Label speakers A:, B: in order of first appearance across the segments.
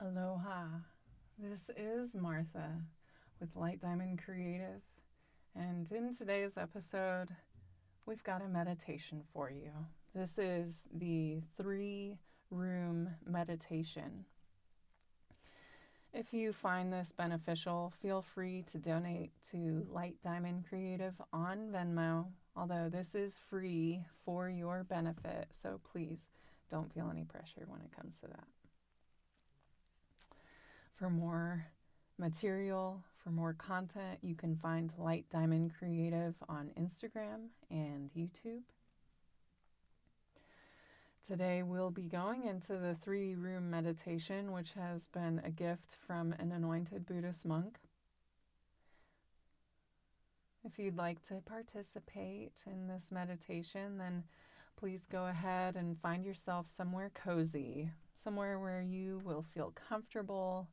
A: Aloha. This is Martha with Light Diamond Creative, and in today's episode, we've got a meditation for you. This is the 3-room meditation. If you find this beneficial, feel free to donate to Light Diamond Creative on Venmo, although this is free for your benefit, so please don't feel any pressure when it comes to that. For more material, for more content, you can find Light Diamond Creative on Instagram and YouTube. Today we'll be going into the 3-room meditation, which has been a gift from an anointed Buddhist monk. If you'd like to participate in this meditation, then please go ahead and find yourself somewhere cozy, somewhere where you will feel comfortable,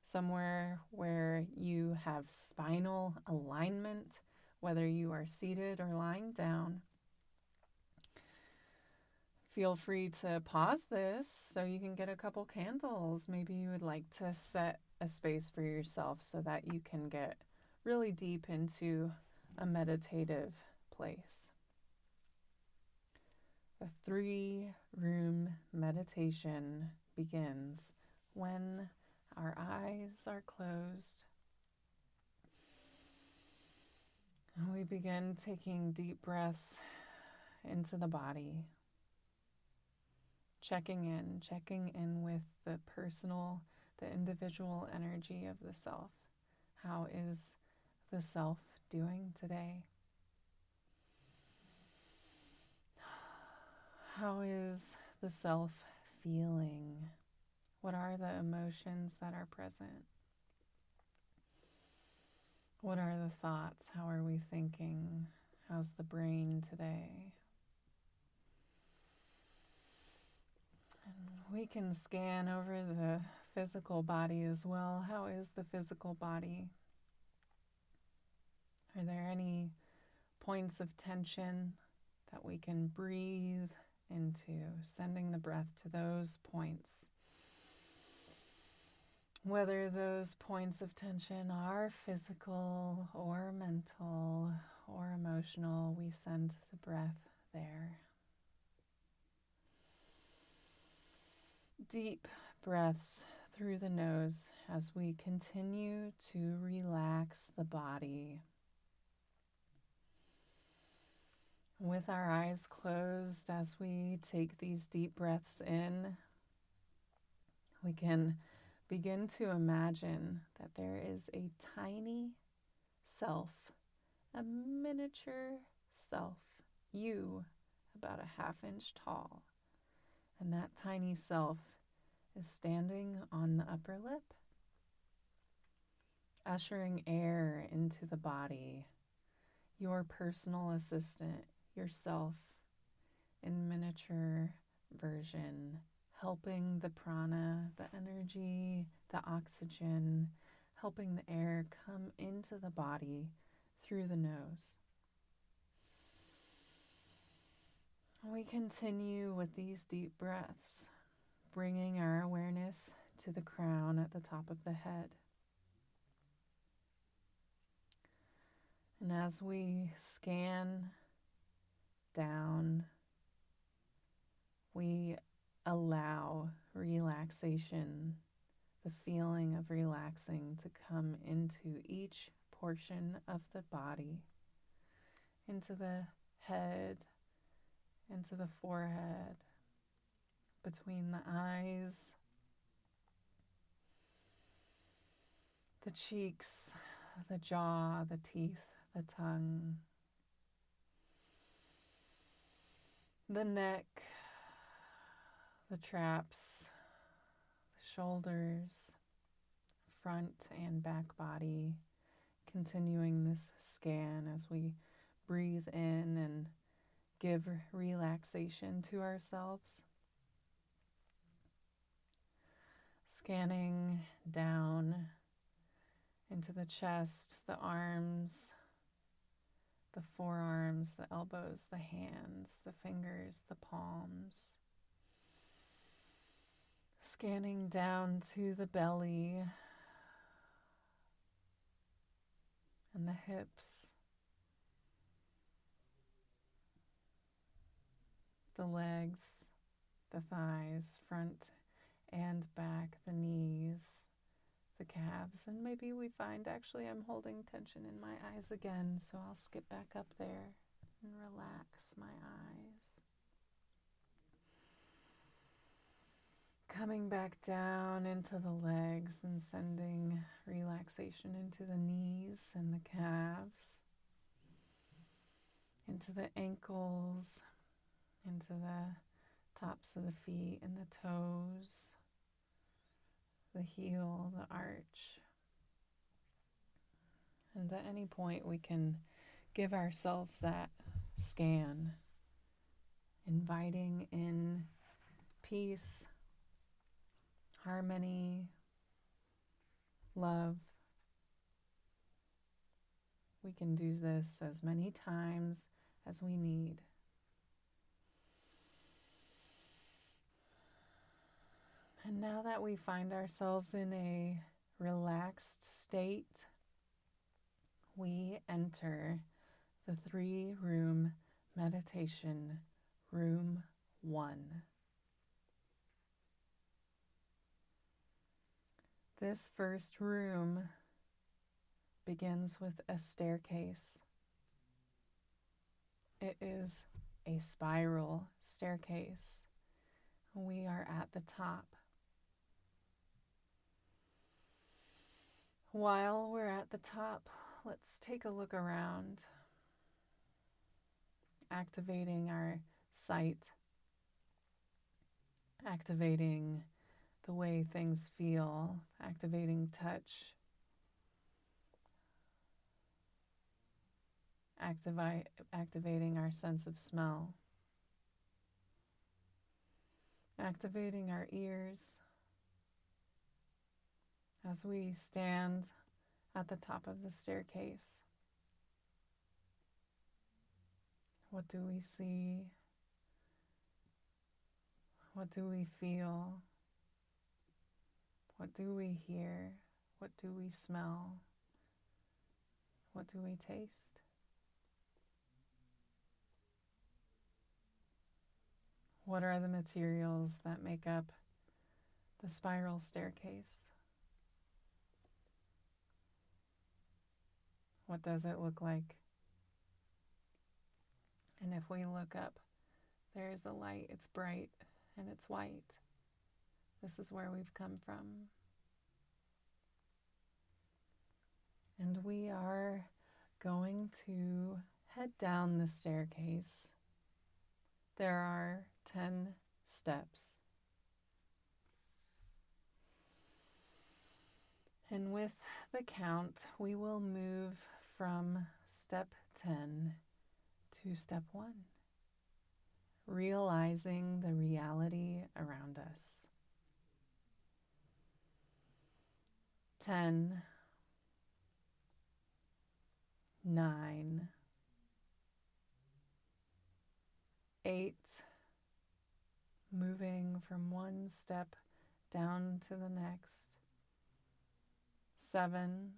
A: somewhere where you have spinal alignment, whether you are seated or lying down. Feel free to pause this so you can get a couple candles. Maybe you would like to set a space for yourself so that you can get really deep into a meditative place. The 3-room meditation begins when our eyes are closed. And we begin taking deep breaths into the body, checking in with the personal, the individual energy of the self. How is the self doing today? How is the self feeling? What are the emotions that are present? What are the thoughts? How are we thinking? How's the brain today? And we can scan over the physical body as well. How is the physical body? Are there any points of tension that we can breathe into, sending the breath to those points? Whether those points of tension are physical or mental or emotional, we send the breath there. Deep breaths through the nose as we continue to relax the body. With our eyes closed, as we take these deep breaths in, we can begin to imagine that there is a tiny self, a miniature self, you, about a ½ inch tall. And that tiny self is standing on the upper lip, ushering air into the body, your personal assistant, yourself, in miniature version, helping the prana, the energy, the oxygen, helping the air come into the body through the nose. We continue with these deep breaths, bringing our awareness to the crown at the top of the head. And as we scan down, we allow relaxation, the feeling of relaxing, to come into each portion of the body, into the head, into the forehead, between the eyes, the cheeks, the jaw, the teeth, the tongue, the neck, the traps, the shoulders, front and back body, continuing this scan as we breathe in and give relaxation to ourselves. Scanning down into the chest, the arms, the forearms, the elbows, the hands, the fingers, the palms. Scanning down to the belly and the hips, the legs, the thighs, front and back, the knees, the calves, and maybe we find actually I'm holding tension in my eyes again, so I'll skip back up there and relax my eyes. Coming back down into the legs and sending relaxation into the knees and the calves, into the ankles, into the tops of the feet and the toes, the heel, the arch. And at any point we can give ourselves that scan, inviting in peace, harmony, love. We can do this as many times as we need. And now that we find ourselves in a relaxed state, we enter the 3-room meditation, room 1. This first room begins with a staircase. It is a spiral staircase. We are at the top. While we're at the top, let's take a look around, activating our sight, activating the way things feel, activating touch, activating our sense of smell, activating our ears as we stand at the top of the staircase. What do we see? What do we feel? What do we hear? What do we smell? What do we taste? What are the materials that make up the spiral staircase? What does it look like? And if we look up, there is a light. It's bright and it's white. This is where we've come from. And we are going to head down the staircase. There are 10 steps. And with the count, we will move from step 10 to step 1, realizing the reality around us. 10, 9, 8, moving from one step down to the next. 7,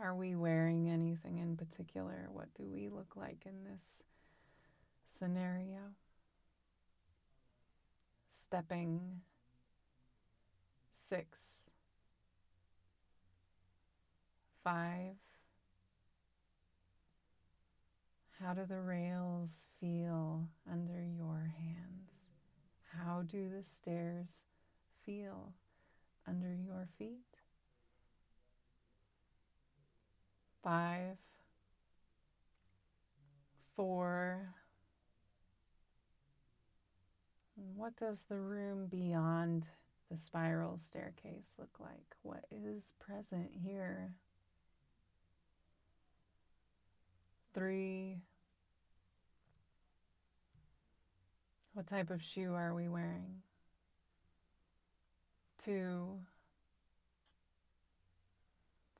A: are we wearing anything in particular? What do we look like in this scenario? Stepping. 6, 5, how do the rails feel under your hands? How do the stairs feel under your feet? 5, 4, what does the room beyond the spiral staircase look like? What is present here? 3, what type of shoe are we wearing? 2,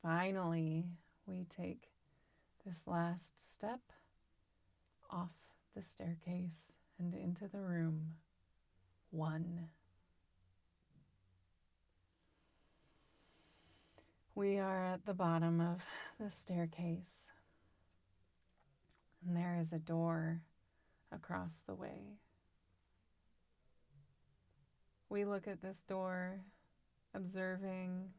A: finally, we take this last step off the staircase and into the room. 1. We are at the bottom of the staircase, and there is a door across the way. We look at this door, observing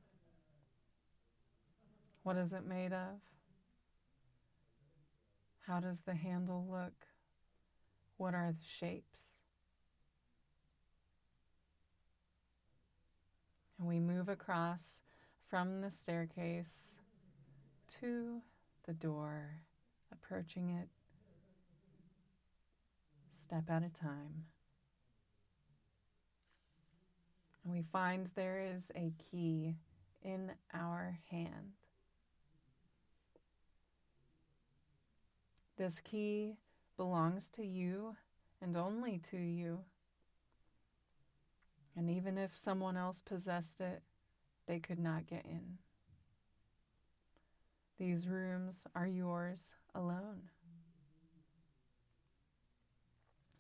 A: what is it made of? How does the handle look? What are the shapes? And we move across from the staircase to the door, approaching it step at a time. And we find there is a key in our hand. This key belongs to you and only to you. And even if someone else possessed it, they could not get in. These rooms are yours alone.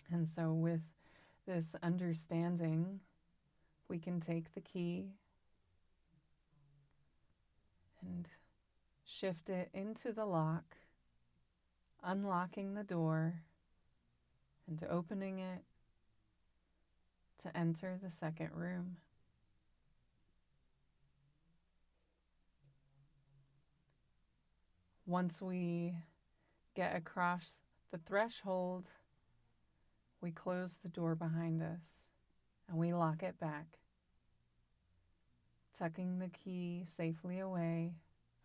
A: And so with this understanding, we can take the key and shift it into the lock, unlocking the door and opening it to enter the second room. Once we get across the threshold, we close the door behind us and we lock it back, tucking the key safely away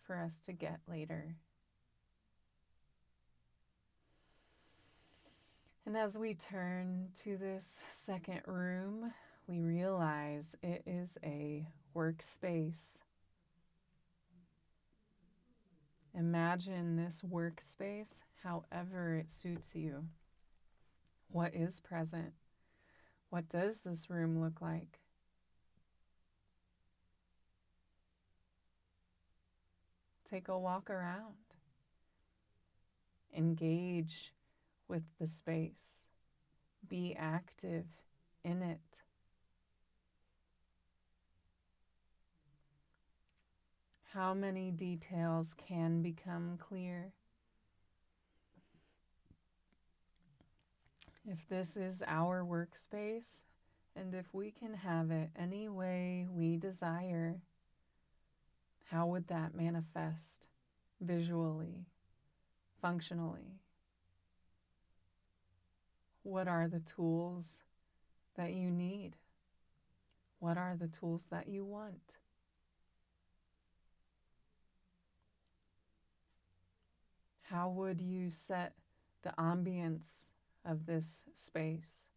A: for us to get later. And as we turn to this second room, we realize it is a workspace. Imagine this workspace however it suits you. What is present? What does this room look like? Take a walk around. Engage with the space. Be active in it. How many details can become clear? If this is our workspace, and if we can have it any way we desire, how would that manifest visually, functionally? What are the tools that you need? What are the tools that you want? How would you set the ambience of this space?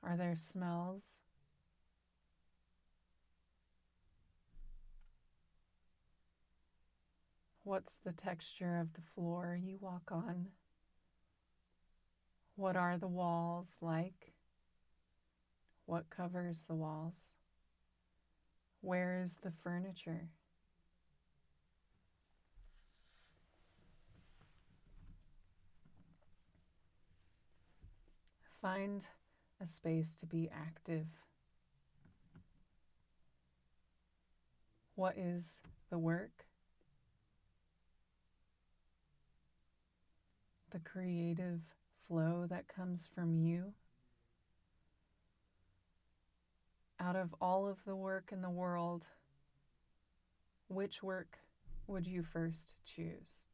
A: Are there smells? What's the texture of the floor you walk on? What are the walls like? What covers the walls? Where is the furniture? Find a space to be active. What is the work? The creative flow that comes from you? Out of all of the work in the world, which work would you first choose?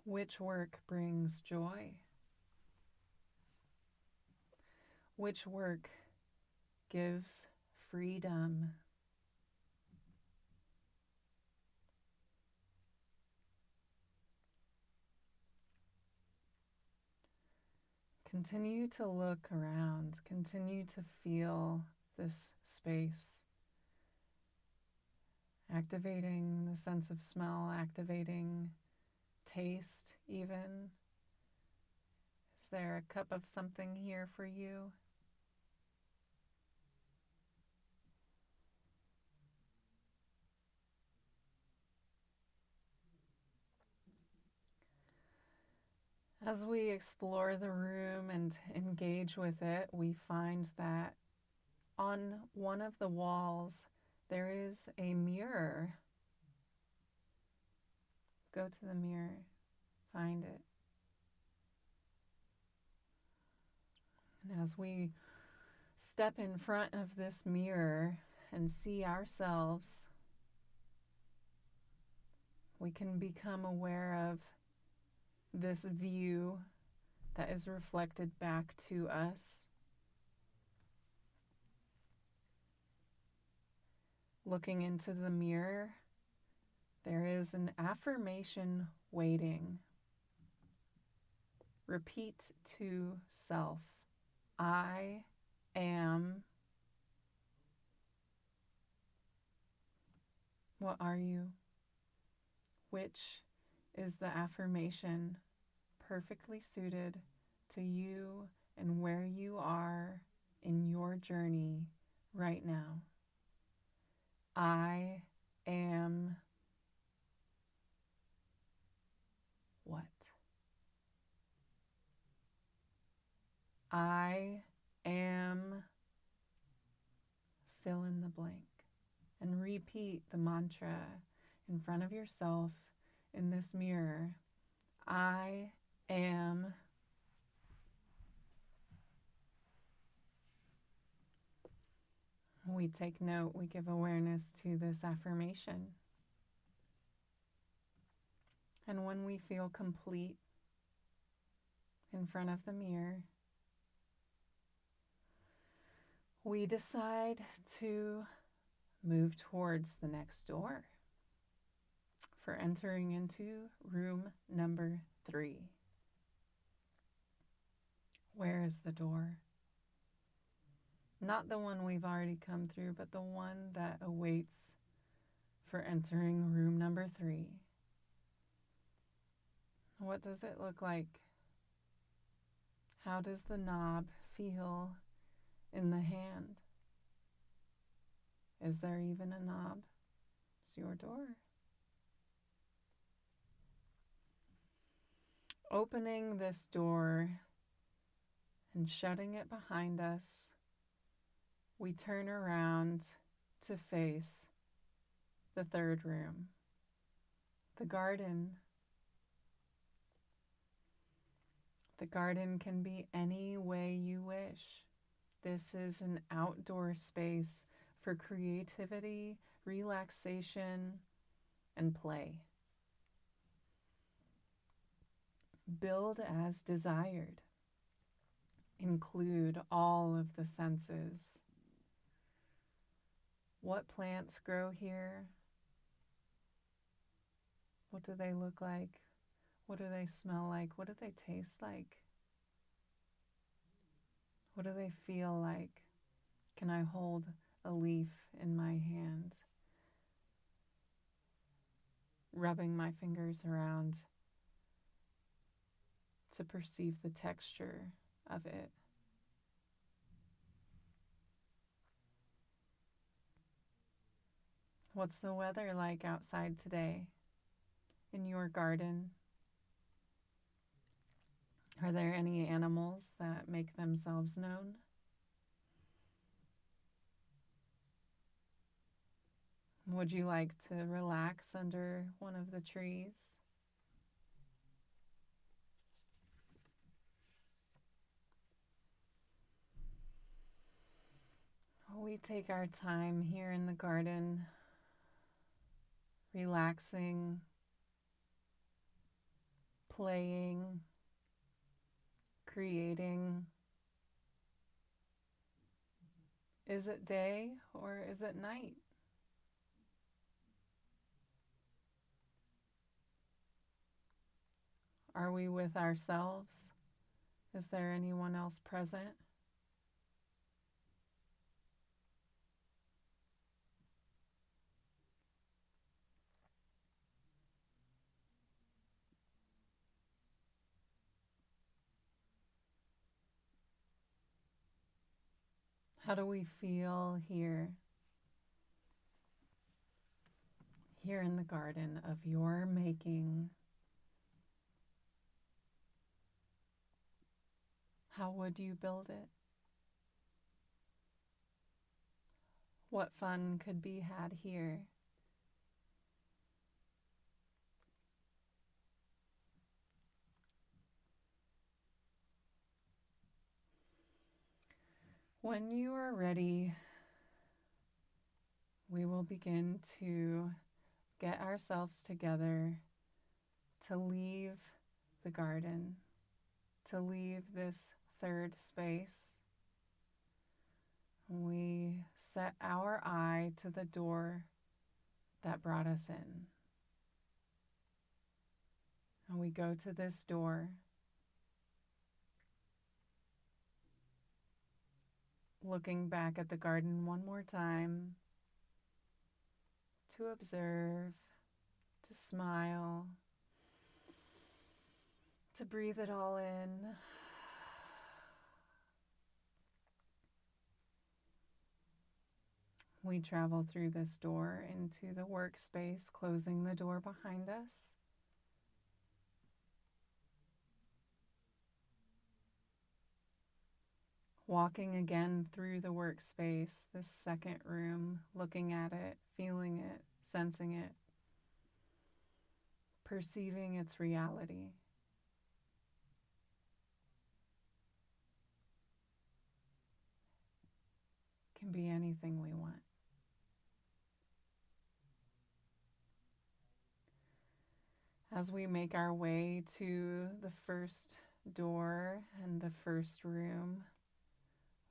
A: Which work brings joy? Which work gives freedom? Continue to look around, continue to feel this space, activating the sense of smell, activating taste even. Is there a cup of something here for you? As we explore the room and engage with it, we find that on one of the walls there is a mirror. Go to the mirror, find it. And as we step in front of this mirror and see ourselves, we can become aware of this view that is reflected back to us. Looking into the mirror, there is an affirmation waiting. Repeat to self, I am. What are you? Which is the affirmation perfectly suited to you and where you are in your journey right now? I am what? I am, fill in the blank, and repeat the mantra in front of yourself in this mirror. I am. We take note, we give awareness to this affirmation. And when we feel complete in front of the mirror, we decide to move towards the next door for entering into room number 3. Where is the door? Not the one we've already come through, but the one that awaits for entering room number 3. What does it look like? How does the knob feel in the hand? Is there even a knob? It's your door. Opening this door and shutting it behind us, we turn around to face the 3rd room, the garden. The garden can be any way you wish. This is an outdoor space for creativity, relaxation, and play. Build as desired. Include all of the senses. What plants grow here? What do they look like? What do they smell like? What do they taste like? What do they feel like? Can I hold a leaf in my hand? Rubbing my fingers around to perceive the texture of it. What's the weather like outside today in your garden? Are there any animals that make themselves known? Would you like to relax under one of the trees? We take our time here in the garden, relaxing, playing, creating. Is it day or is it night? Are we with ourselves? Is there anyone else present? How do we feel here? Here in the garden of your making. How would you build it? What fun could be had here? When you are ready, we will begin to get ourselves together to leave the garden, to leave this third space. We set our eye to the door that brought us in. And we go to this door, looking back at the garden one more time, to observe, to smile, to breathe it all in. We travel through this door into the workspace, closing the door behind us. Walking again through the workspace, this second room, looking at it, feeling it, sensing it, perceiving its reality. Can be anything we want. As we make our way to the first door and the first room,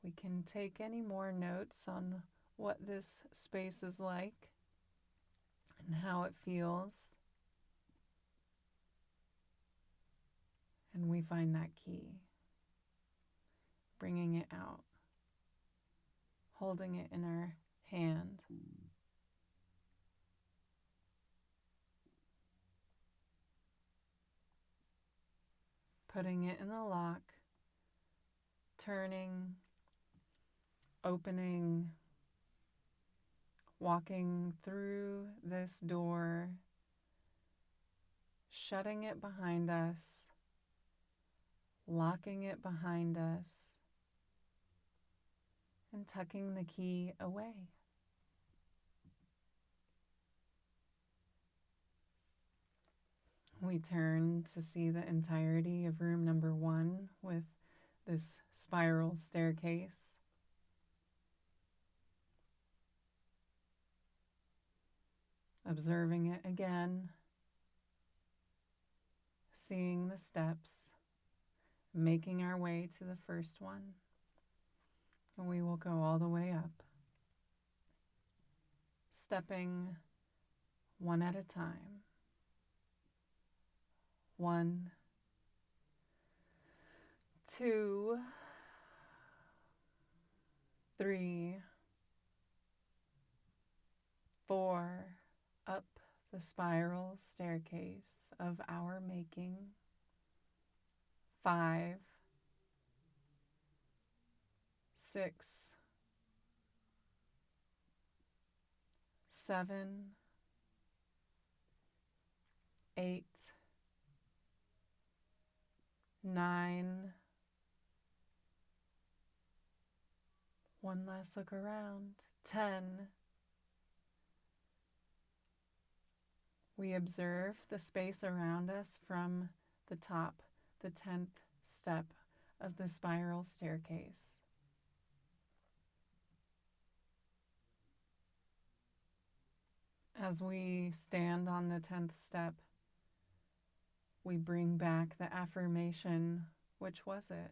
A: we can take any more notes on what this space is like and how it feels. And we find that key, bringing it out, holding it in our hand. Putting it in the lock, turning, opening, walking through this door, shutting it behind us, locking it behind us, and tucking the key away. We turn to see the entirety of room number 1 with this spiral staircase. Observing it again, seeing the steps, making our way to the first one. And we will go all the way up, stepping one at a time. 1, 2, 3, 4, up the spiral staircase of our making. 5, 6, 7, 8, 9. One last look around. 10. We observe the space around us from the top, the 10th step of the spiral staircase. As we stand on the 10th step, we bring back the affirmation. Which was it?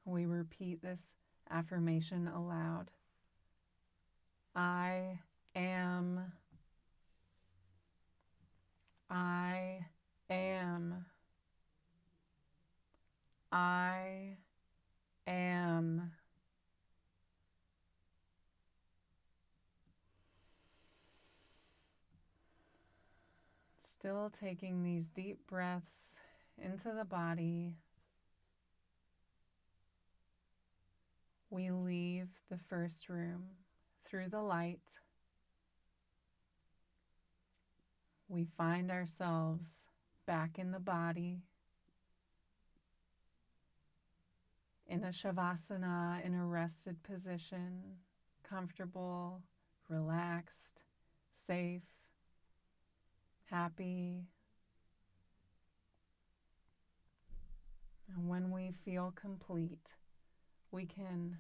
A: We repeat this affirmation aloud. I am. I am. I am. Still taking these deep breaths into the body, we leave the first room through the light. We find ourselves back in the body, in a shavasana, in a rested position, comfortable, relaxed, safe, happy. And when we feel complete, we can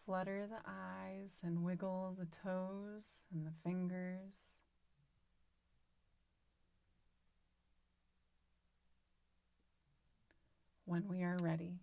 A: flutter the eyes and wiggle the toes and the fingers. When we are ready,